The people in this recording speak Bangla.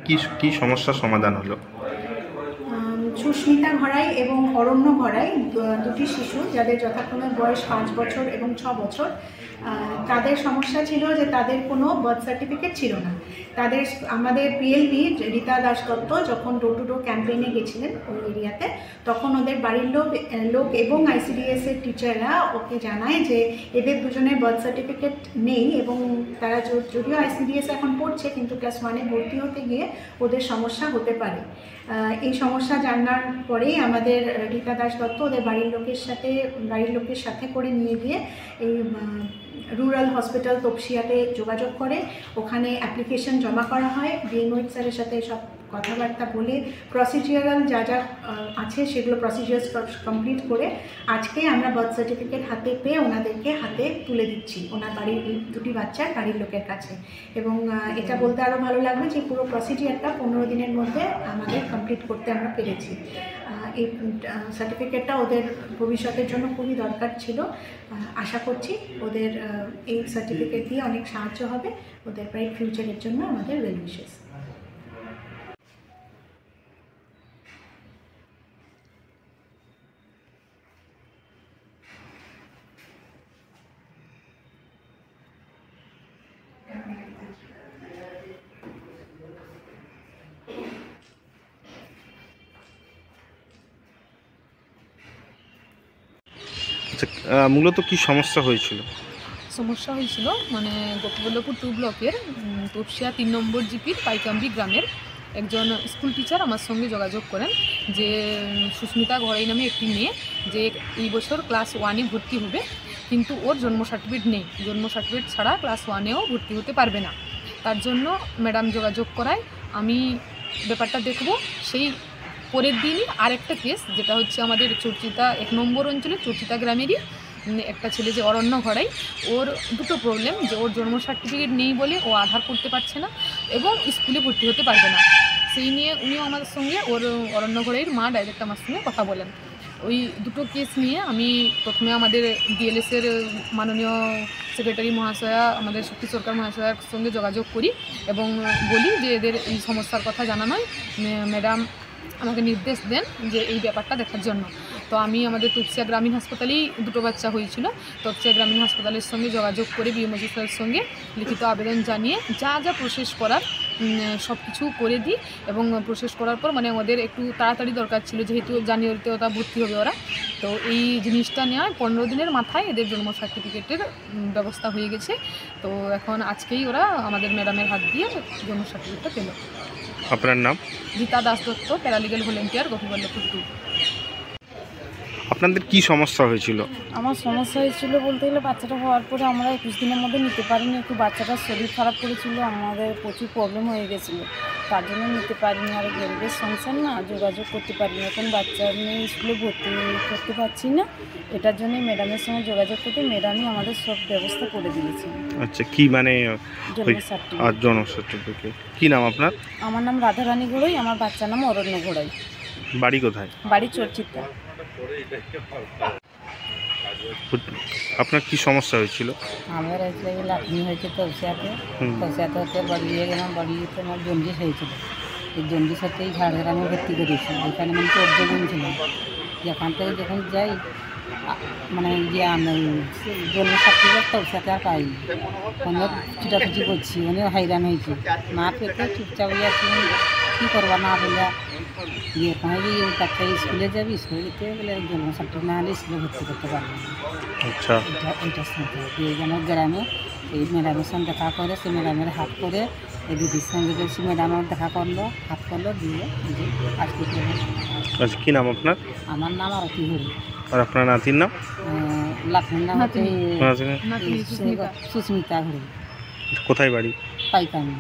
কি কি সমস্যার সমাধান হলো? সুস্মিতা ঘড়াই এবং অরণ্য ঘড়াই দুটি শিশু, যাদের যথাক্রমে বয়স 5 বছর এবং 6 বছর। তাদের সমস্যা ছিল যে তাদের কোনো বার্থ সার্টিফিকেট ছিল না। আমাদের পিএলবি রীতা দাস দত্ত যখন ডোর টু ডোর ক্যাম্পেইনে গেছিলেন ওই এরিয়াতে, তখন ওদের বাড়ির লোক এবং ICDS এর টিচাররা ওকে জানায় যে এদের দুজনের বার্থ সার্টিফিকেট নেই, এবং তারা যদিও ICDS এখন পড়ছে, কিন্তু ক্লাস 1-এ ভর্তি হতে গিয়ে ওদের সমস্যা হতে পারে। এই সমস্যা জানার পরেই আমাদের রীতা দাস দত্ত ওদের বাড়ির লোকের সাথে করে নিয়ে গিয়ে এই রুরাল হসপিটাল তপসিয়াতে যোগাযোগ করে। ওখানে অ্যাপ্লিকেশন জমা করা হয়। ডিএমও স্যারের সাথে সব কথাবার্তা বলে প্রসিডিউরাল যা আছে সেগুলো প্রসিডিউরস কমপ্লিট করে আজকে আমরা বার্থ সার্টিফিকেট হাতে পেয়ে ওনাদেরকে হাতে তুলে দিচ্ছি, ওনার বাড়ির দুটি বাচ্চার বাড়ির লোকের কাছে। এবং এটা বলতে আরও ভালো লাগবে যে পুরো প্রসিডিউরটা 15 দিনের মধ্যে আমাদের কমপ্লিট করতে আমরা পেরেছি। এই সার্টিফিকেটটা ওদের ভবিষ্যতের জন্য খুবই দরকার ছিল। আশা করছি ওদের এই সার্টিফিকেট দিয়ে অনেক সাহায্য হবে ওদের ব্রাইট ফিউচারের জন্য। আমাদের ওয়েল উইশেস। মূলত কি সমস্যা হয়েছিল? মানে গোপবল্লভপুর 2 ব্লকের তপসিয়া 3 নম্বর জিপির পাইকাম্বি গ্রামের একজন স্কুল টিচার আমার সঙ্গে যোগাযোগ করেন যে সুস্মিতা ঘড়াই নামে একটি মেয়ে যে এই বছর ক্লাস 1-এ ভর্তি হবে, কিন্তু ওর জন্ম সার্টিফিকেট নেই। জন্ম সার্টিফিকেট ছাড়া ক্লাস 1-এও ভর্তি হতে পারবে না। তার জন্য ম্যাডাম যোগাযোগ করায় আমি ব্যাপারটা দেখব। সেই পরের দিনই আরেকটা কেস, যেটা হচ্ছে আমাদের চর্চিতা 1 নম্বর অঞ্চলে চর্চিতা গ্রামেরই একটা ছেলে যে অরণ্য ঘড়াই, ওর দুটো প্রবলেম, যে ওর জন্ম সার্টিফিকেট নেই বলে ও আধার করতে পারছে না এবং স্কুলে ভর্তি হতে পারবে না। সেই নিয়ে উনিও আমাদের সঙ্গে, ওর অরণ্য ঘড়াইয়ের মা ডাইরেক্ট আমার সঙ্গে কথা বলেন। ওই দুটো কেস নিয়ে আমি প্রথমে আমাদের DLS-এর মাননীয় সেক্রেটারি মহাশয়া, আমাদের শক্তি সরকার মহাশয়ার সঙ্গে যোগাযোগ করি এবং বলি যে এদের এই সমস্যার কথা জানানোয় ম্যাডাম আমাকে নির্দেশ দেন যে এই ব্যাপারটা দেখার জন্য। তো আমি আমাদের তপসিয়া গ্রামীণ হাসপাতালেই দুটো বাচ্চা হয়েছিল, তপসিয়া গ্রামীণ হাসপাতালের সঙ্গে যোগাযোগ করে বিএমওসি স্যারের সঙ্গে লিখিত আবেদন জানিয়ে যা প্রসেস করার সব কিছু করে দিই। এবং প্রসেস করার পর মানে ওদের একটু তাড়াতাড়ি দরকার ছিল, যেহেতু জানুয়ারিতে ওটা ভর্তি হবে ওরা। তো এই জিনিসটা নেওয়ায় 15 দিনের মাথায় এদের জন্ম সার্টিফিকেটের ব্যবস্থা হয়ে গেছে। তো এখন আজকেই ওরা আমাদের ম্যাডামের হাত দিয়ে জন্ম সার্টিফিকেটটা পেল। আপনার নাম? Rita Das Dutta, paralegal volunteer, Gopiballavpur 2। আপনাদের কি সমস্যা হয়েছিল? আমার সমস্যা হয়েছিল বলতে গেলে, বাচ্চাটা হওয়ার পরে আমরা 21 দিনের মধ্যে নিতে পারিনি। একটু বাচ্চাটার শরীর খারাপ করেছিল, আমাদের প্রচুর প্রবলেম হয়ে গেছিলো, তার জন্য নিতে পারিনি। আর গ্যারেজের সংসার না, যোগাযোগ করতে পারিনি। এখন বাচ্চা নিয়ে স্কুলে ভর্তি করতে পারছি না, এটার জন্যই ম্যাডামের সঙ্গে যোগাযোগ করতে ম্যাডামই আমাদের সব ব্যবস্থা করে দিয়েছে। আচ্ছা, কি মানে জন্ম সার্টিফিকেট? কি নাম আপনার? আমার নাম রাধারানী ঘড়াই, আমার বাচ্চার নাম অরণ্য ঘড়াই। বাড়ি কোথায়? বাড়ি চর্চিতা। আপনার কি সমস্যা হয়েছিল? আমার লাকমি হয়েছে তপসিয়াতে হতে বাড়ি নিয়ে গেলাম। বাড়িতে আমার জন্ডিস হয়েছিল, এই জন্ডিস হতেই ঝাড়গ্রামে ভর্তি করেছি। এখানে মানে 14 দিন ছিল। এখান থেকে যখন যাই মানে জন্ম সার্টিফিকেট তপসিয়াতে আর পাই, অনেক ছুটাছুটি করছি, অনেক হাইরান হয়েছি। না পেতে চুপচাপ যাচ্ছি, কী করবা না বলে দিয়ে ওখানে গিয়ে বাচ্চা স্কুলে যাবি, স্কুলে যেতে বলে জন্ম সার্টিফিকেট না হলে স্কুলে ভর্তি করতে পারবে না। আচ্ছা, এইটার সঙ্গে দিয়ে যেন গ্রামে এই ম্যাডামের সঙ্গে দেখা করে, সেই ম্যাডামের হাত করে এই দিদির সঙ্গে গেছি, ম্যাডামের দেখা করলো, হাত করলো, দিয়ে আজকে। আচ্ছা, কী নাম আপনার? আমার নাম আরতি ঘড়ি। আর আপনার নাতির নাম? লাকমির নাম হচ্ছে সুস্মিতা ঘড়ি। কোথায় বাড়ি? পাইকানি।